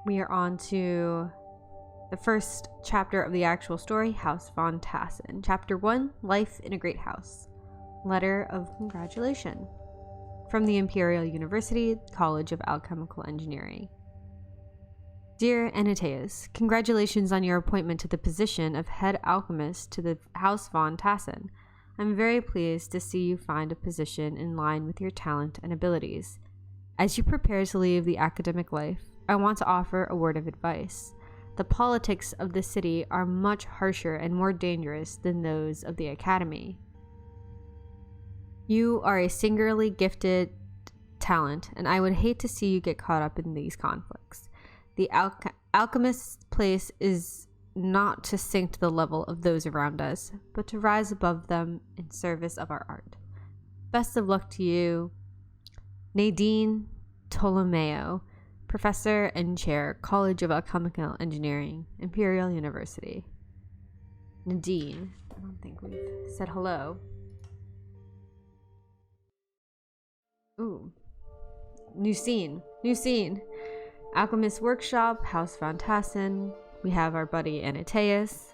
we are on to the first chapter of the actual story, House von Tassen. Chapter 1, Life in a Great House. Letter of Congratulation. From the Imperial University, College of Alchemical Engineering. Dear Antaeus, congratulations on your appointment to the position of head alchemist to the House von Tassen. I'm very pleased to see you find a position in line with your talent and abilities. As you prepare to leave the academic life, I want to offer a word of advice. The politics of the city are much harsher and more dangerous than those of the academy. You are a singularly gifted talent, and I would hate to see you get caught up in these conflicts. The alchemist's place is not to sink to the level of those around us, but to rise above them in service of our art. Best of luck to you, Nadine Ptolomeo, Professor and Chair, College of Alchemical Engineering, Imperial University. Nadine, I don't think we've said hello. Ooh. New scene. Alchemist Workshop, House von Tassen. We have our buddy Antaeus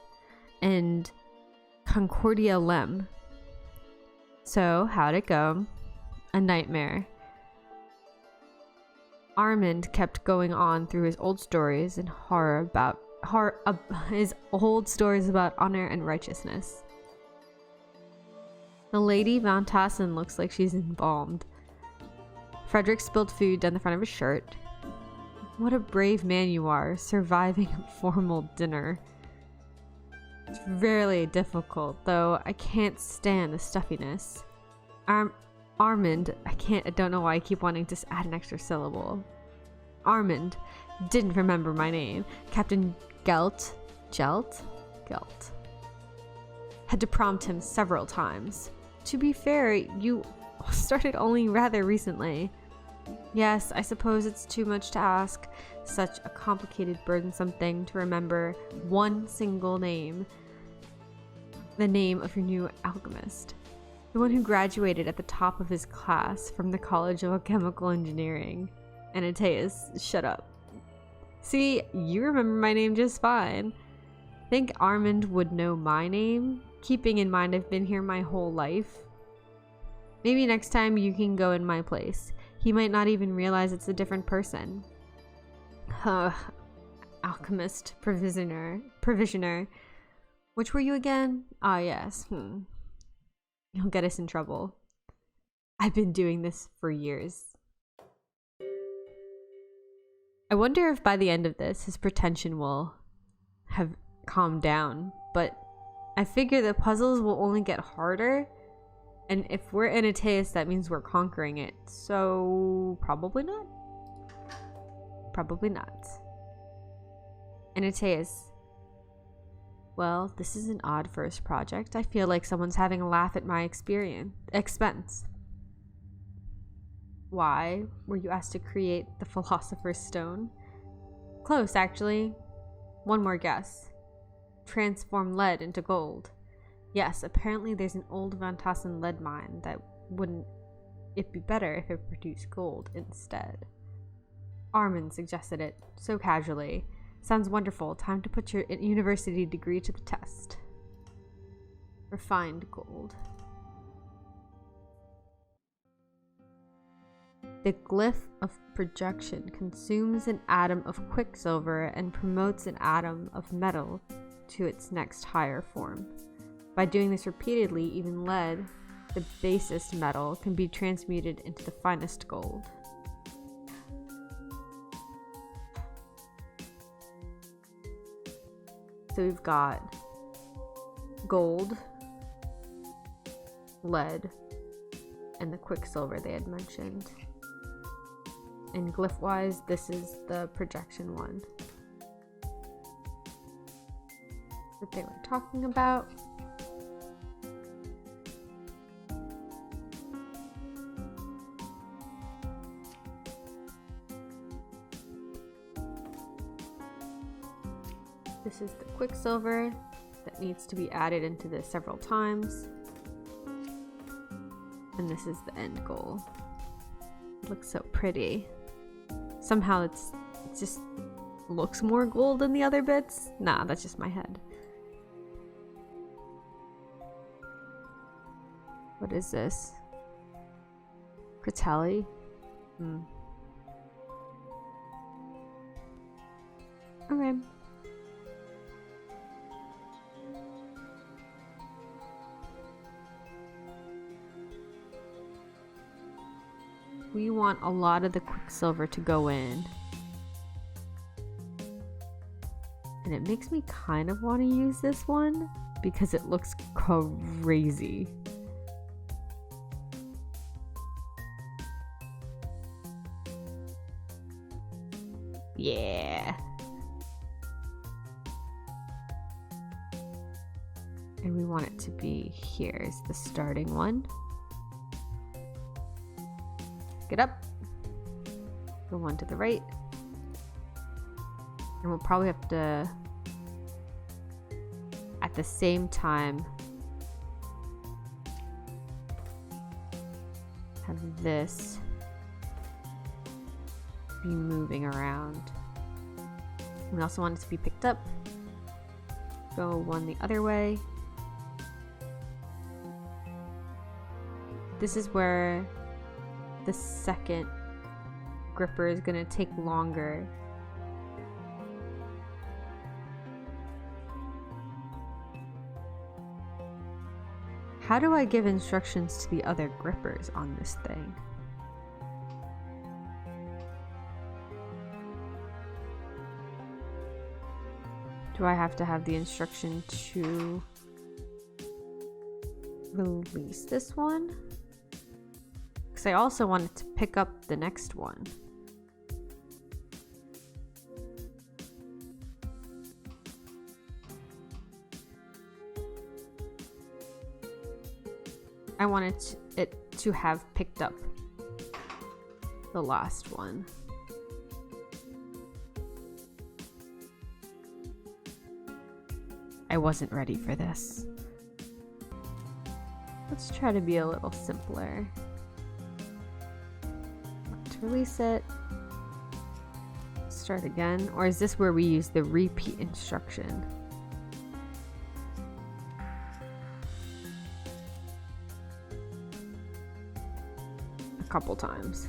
and Concordia Lem. So, how'd it go? A nightmare. Armand kept going on through his old stories and his old stories about honor and righteousness. The lady von Tassen looks like she's embalmed. Frederick spilled food down the front of his shirt. What a brave man you are, surviving a formal dinner. It's rarely difficult, though I can't stand the stuffiness. Armand, I don't know why I keep wanting to add an extra syllable. Armand didn't remember my name. Captain Gelt had to prompt him several times. To be fair, you started only rather recently. Yes, I suppose it's too much to ask. Such a complicated, burdensome thing to remember one single name. The name of your new alchemist. The one who graduated at the top of his class from the College of Alchemical Engineering. Antaeus, shut up. See, you remember my name just fine. Think Armand would know my name? Keeping in mind I've been here my whole life. Maybe next time you can go in my place. He might not even realize it's a different person. Alchemist, provisioner. Which were you again? Ah, yes. You'll get us in trouble. I've been doing this for years. I wonder if by the end of this, his pretension will have calmed down, but I figure the puzzles will only get harder, and if we're Antaeus, that means we're conquering it, so probably not. Probably not. Antaeus. Well, this is an odd first project. I feel like someone's having a laugh at my expense. Why were you asked to create the Philosopher's Stone? Close, actually. One more guess. Transform lead into gold. Yes, apparently there's an old von Tassen lead mine that wouldn't it be better if it produced gold instead? Armand suggested it, so casually. Sounds wonderful. Time to put your university degree to the test. Refined gold. The glyph of projection consumes an atom of quicksilver and promotes an atom of metal to its next higher form. By doing this repeatedly, even lead, the basest metal, can be transmuted into the finest gold. So we've got gold, lead, and the quicksilver they had mentioned. And glyph-wise, this is the projection one that they were talking about. This is the quicksilver that needs to be added into this several times. And this is the end goal. It looks so pretty. Somehow it's just looks more gold than the other bits. Nah, that's just my head. What is this? Critelli? Okay. We want a lot of the quicksilver to go in. And it makes me kind of want to use this one because it looks crazy. Yeah. And we want it to be here is the starting one. Get up. Go one to the right. And we'll probably have to, at the same time, have this be moving around. We also want it to be picked up. Go one the other way. This is where the second gripper is gonna take longer. How do I give instructions to the other grippers on this thing? Do I have to have the instruction to release this one? Because I also wanted to pick up the next one. I wanted it to have picked up the last one. I wasn't ready for this. Let's try to be a little simpler. Let's release it. Start again. Or is this where we use the repeat instruction? A couple times.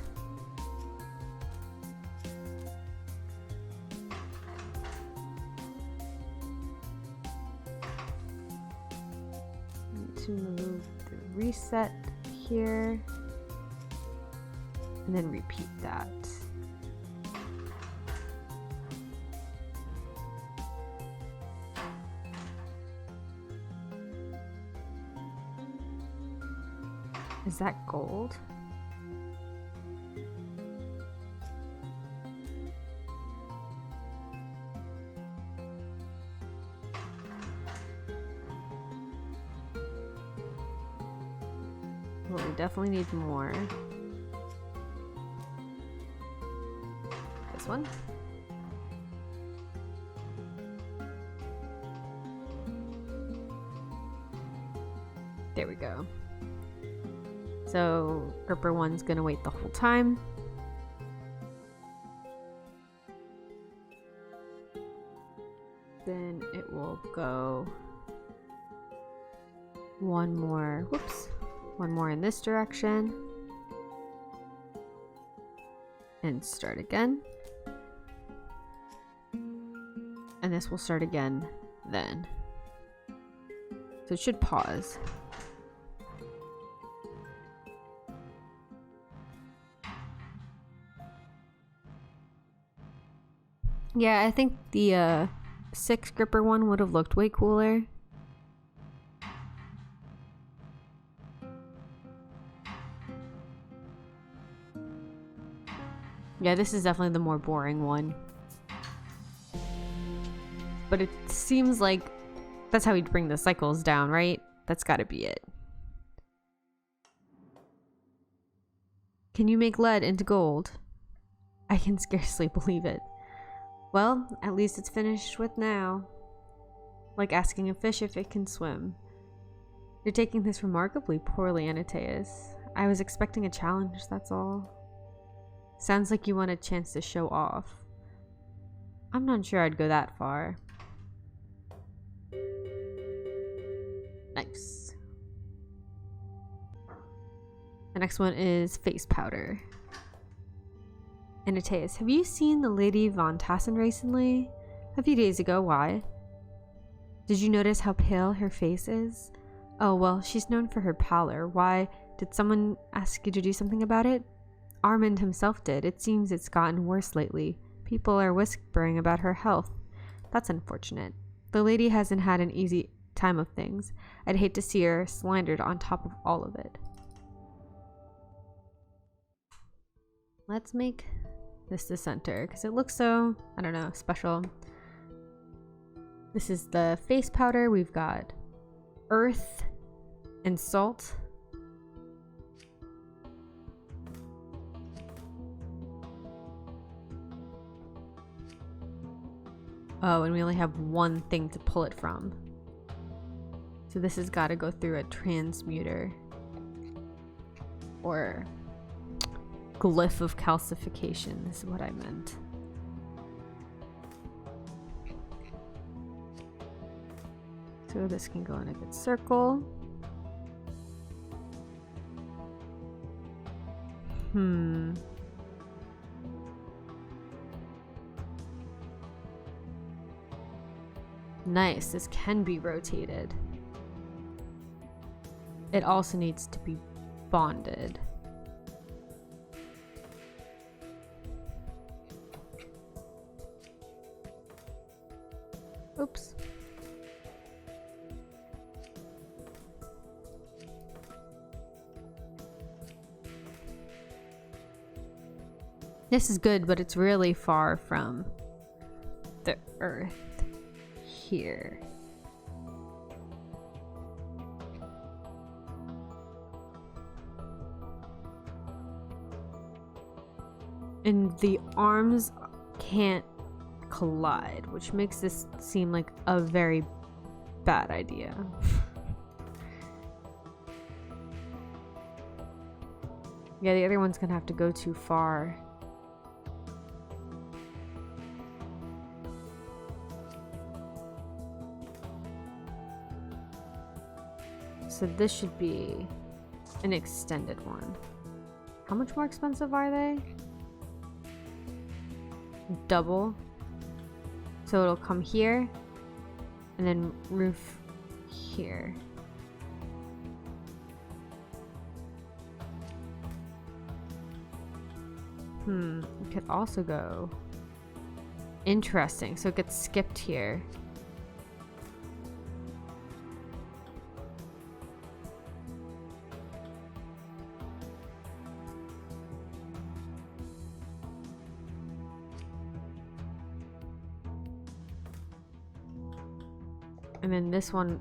To move the reset here and then repeat that. Is that gold? Well, we definitely need more. This one. There we go. So gripper one's gonna wait the whole time. Then it will go one more, whoops. One more in this direction. And start again. And this will start again then. So it should pause. Yeah, I think the 6 gripper one would have looked way cooler. Yeah, this is definitely the more boring one. But it seems like that's how we'd bring the cycles down, right? That's gotta be it. Can you make lead into gold? I can scarcely believe it. Well, at least it's finished with now. Like asking a fish if it can swim. You're taking this remarkably poorly, Anataeus. I was expecting a challenge, that's all. Sounds like you want a chance to show off. I'm not sure I'd go that far. Nice. The next one is face powder. Annotatus, have you seen the Lady Von Tassen recently? A few days ago, why? Did you notice how pale her face is? Oh, well, she's known for her pallor. Why? Did someone ask you to do something about it? Armand himself did. It seems it's gotten worse lately. People are whispering about her health. That's unfortunate. The lady hasn't had an easy time of things. I'd hate to see her slandered on top of all of it. Let's make this the center because it looks so, I don't know, special. This is the face powder. We've got earth and salt. Oh, and we only have one thing to pull it from. So this has got to go through a transmuter. Or glyph of calcification is what I meant. So this can go in a good circle. Nice, this can be rotated. It also needs to be bonded. Oops. This is good, but it's really far from the earth here. And the arms can't collide, which makes this seem like a very bad idea. Yeah, the other one's gonna have to go too far. So this should be an extended one. How much more expensive are they? Double. So it'll come here and then roof here. It could also go. Interesting. So it gets skipped here. And then this one,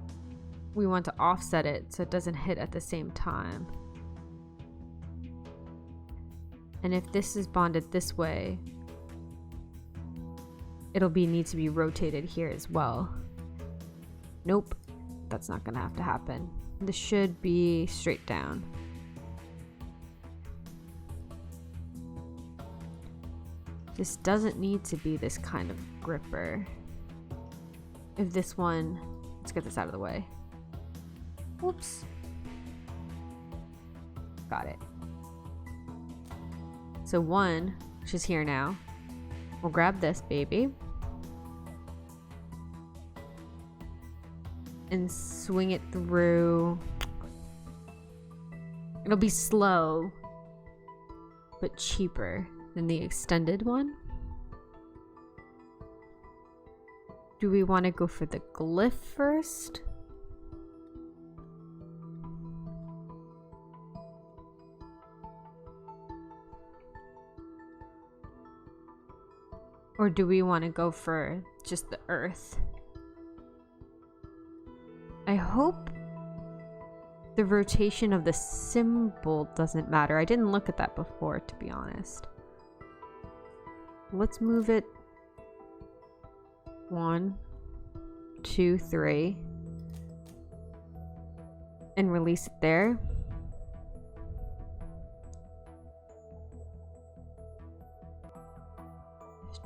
we want to offset it so it doesn't hit at the same time. And if this is bonded this way, it'll need to be rotated here as well. Nope, that's not gonna have to happen. This should be straight down. This doesn't need to be this kind of gripper. If this one, let's get this out of the way. Whoops. Got it. So one, which is here now, we'll grab this baby and swing it through. It'll be slow, but cheaper than the extended one. Do we want to go for the glyph first? Or do we want to go for just the earth? I hope the rotation of the symbol doesn't matter. I didn't look at that before, to be honest. Let's move it 1, 2, 3 and release it there.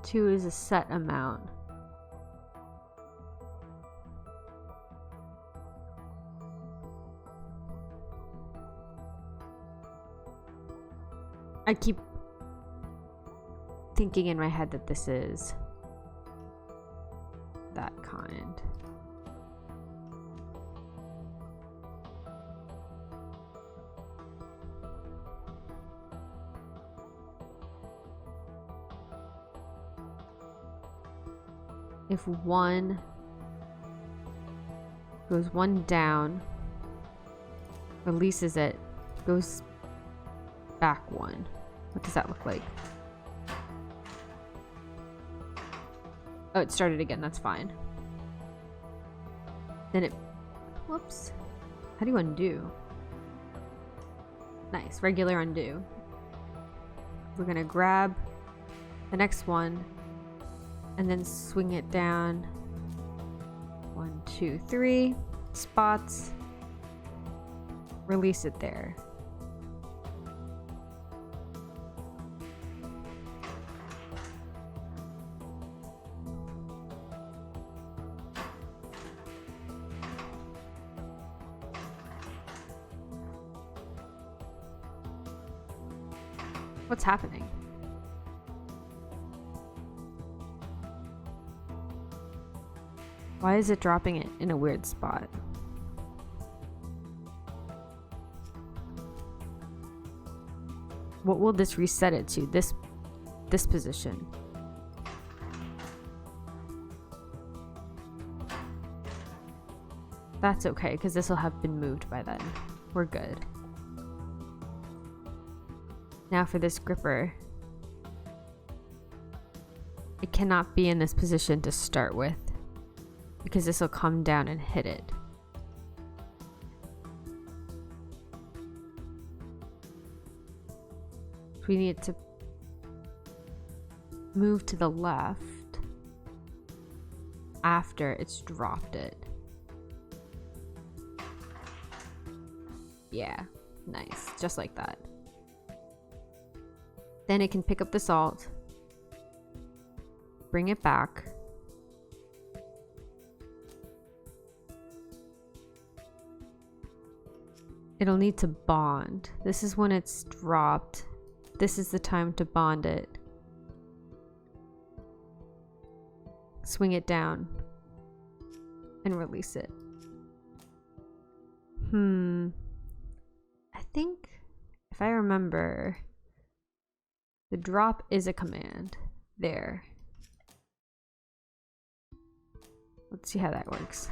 2 is a set amount. I keep thinking in my head that this is that kind. If one goes one down, releases it, goes back one. What does that look like? Oh, it started again. That's fine. Then it... Whoops. How do you undo? Nice. Regular undo. We're going to grab the next one and then swing it down. 1, 2, 3 spots. Release it there. What's happening? Why is it dropping it in a weird spot? What will this reset it to? This position. That's okay, because this will have been moved by then. We're good. Now for this gripper. It cannot be in this position to start with, because this will come down and hit it. We need to move to the left after it's dropped it. Yeah, nice. Just like that. Then it can pick up the salt, bring it back. It'll need to bond. This is when it's dropped. This is the time to bond it. Swing it down and release it. I think if I remember, the drop is a command. There. Let's see how that works.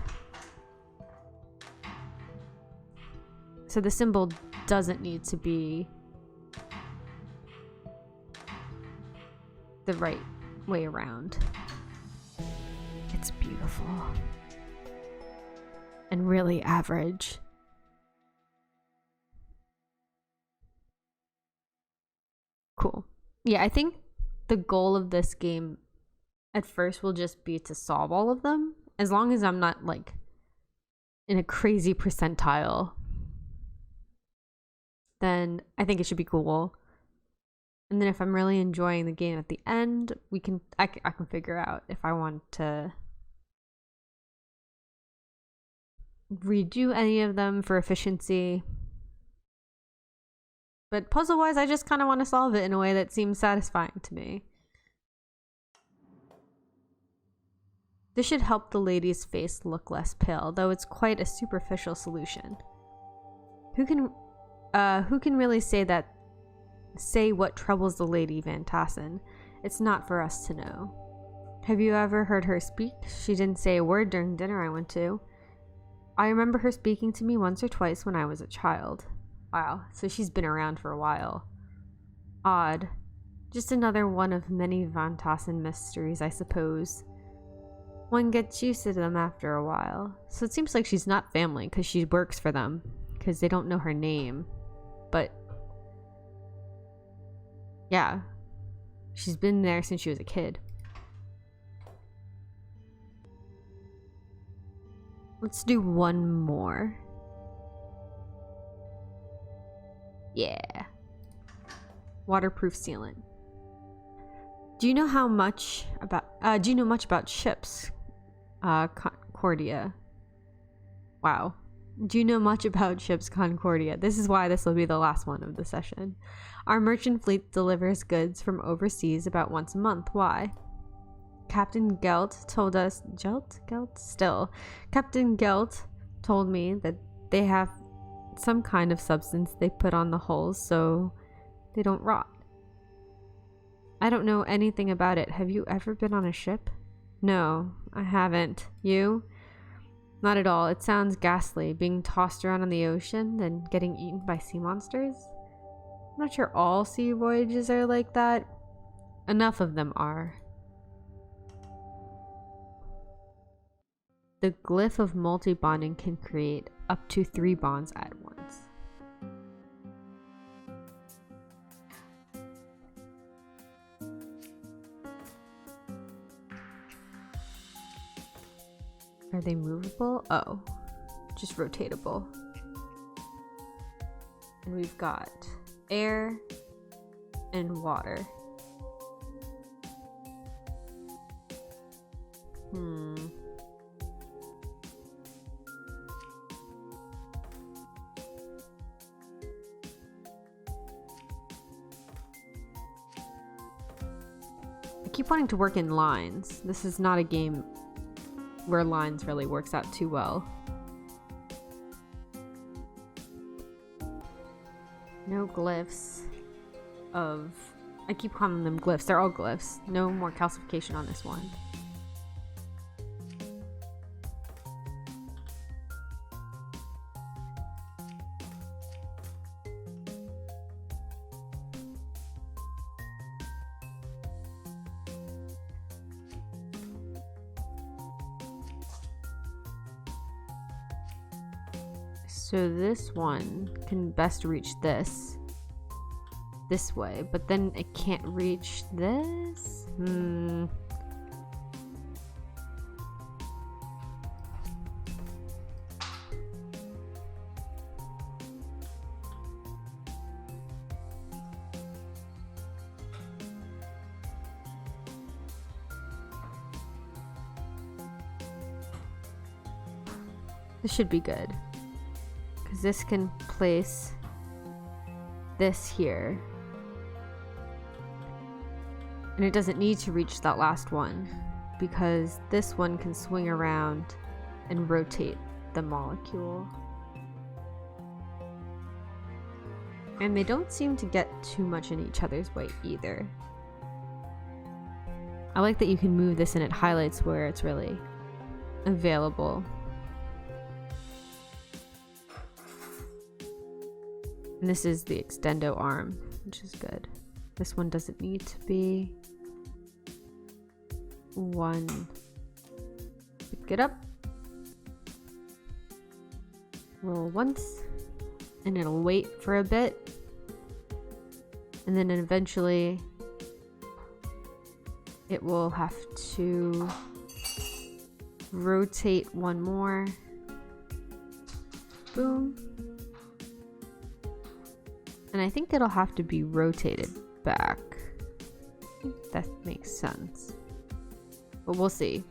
So the symbol doesn't need to be the right way around. It's beautiful. And really average. Cool. Yeah, I think the goal of this game at first will just be to solve all of them. As long as I'm not like in a crazy percentile, then I think it should be cool. And then if I'm really enjoying the game at the end, I can figure out if I want to redo any of them for efficiency. But puzzle-wise, I just kind of want to solve it in a way that seems satisfying to me. This should help the lady's face look less pale, though it's quite a superficial solution. Who can really say what troubles the Lady Van Tassen? It's not for us to know. Have you ever heard her speak? She didn't say a word during dinner I went to. I remember her speaking to me once or twice when I was a child. Wow, so she's been around for a while. Odd. Just another one of many Van Tassen mysteries, I suppose. One gets used to them after a while. So it seems like she's not family because she works for them, because they don't know her name. But yeah, she's been there since she was a kid. Let's do one more. Yeah. Waterproof sealant. Do you know much about ships? Concordia. Wow. Do you know much about ships Concordia? This is why this will be the last one of the session. Our merchant fleet delivers goods from overseas about once a month. Why? Captain Gelt told us... Captain Gelt told me that they have some kind of substance they put on the hulls so they don't rot. I don't know anything about it. Have you ever been on a ship? No, I haven't. You? Not at all. It sounds ghastly, being tossed around on the ocean, then getting eaten by sea monsters. I'm not sure all sea voyages are like that. Enough of them are. The glyph of multi-bonding can create up to 3 bonds at once. Are they movable? Oh, just rotatable. And we've got air and water. I keep wanting to work in lines. This is not a game where lines really works out too well. No glyphs of... I keep calling them glyphs. They're all glyphs. No more calcification on this one. So this one can best reach this way, but then it can't reach this? This should be good. Because this can place this here. And it doesn't need to reach that last one because this one can swing around and rotate the molecule. And they don't seem to get too much in each other's way either. I like that you can move this and it highlights where it's really available. And this is the extendo arm, which is good. This one doesn't need to be one. Pick it up. Roll once. And it'll wait for a bit. And then eventually it will have to rotate one more. Boom. And I think it'll have to be rotated back. I think that makes sense. But we'll see.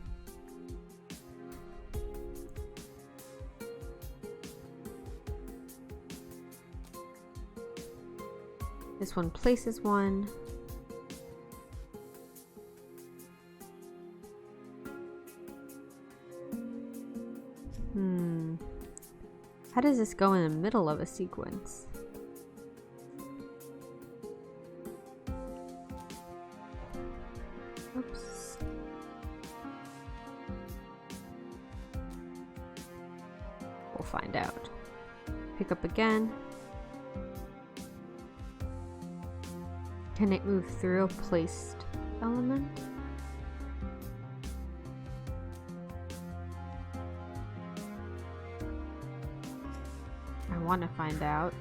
This one places one. How does this go in the middle of a sequence? Oops. We'll find out. Pick up again. Can it move through a placed element? I want to find out,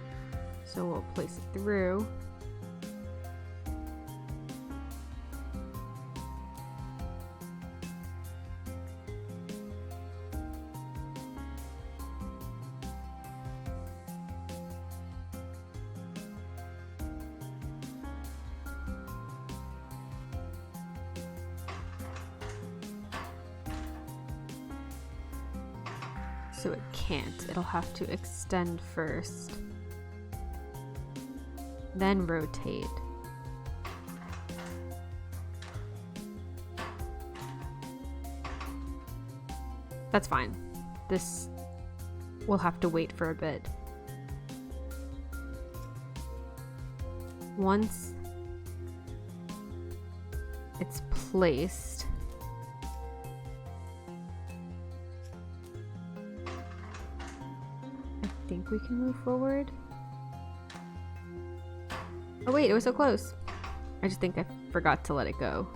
so we'll place it through. So it can't. It'll have to extend first. Then rotate. That's fine. This will have to wait for a bit. Once it's placed, I think we can move forward. Oh wait, it was so close. I just think I forgot to let it go.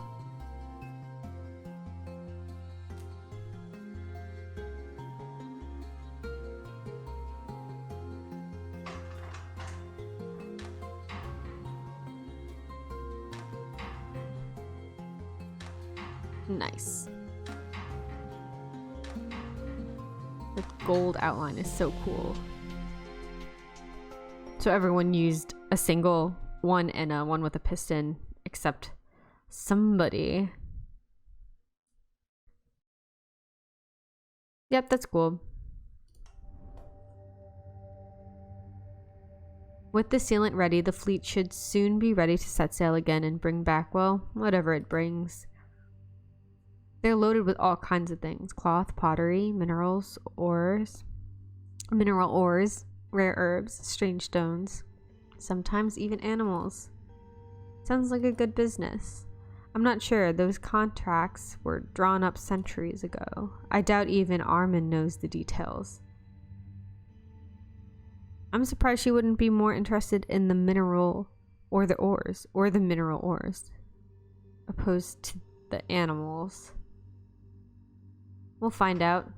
Nice. The gold outline is so cool. So everyone used a single one and a one with a piston, except somebody. Yep, that's cool. With the sealant ready, the fleet should soon be ready to set sail again and bring back, well, whatever it brings. They're loaded with all kinds of things: cloth, pottery, mineral ores, rare herbs, strange stones, sometimes even animals. Sounds like a good business. I'm not sure. Those contracts were drawn up centuries ago. I doubt even Armin knows the details. I'm surprised she wouldn't be more interested in the mineral or the ores, or the mineral ores, opposed to the animals. We'll find out.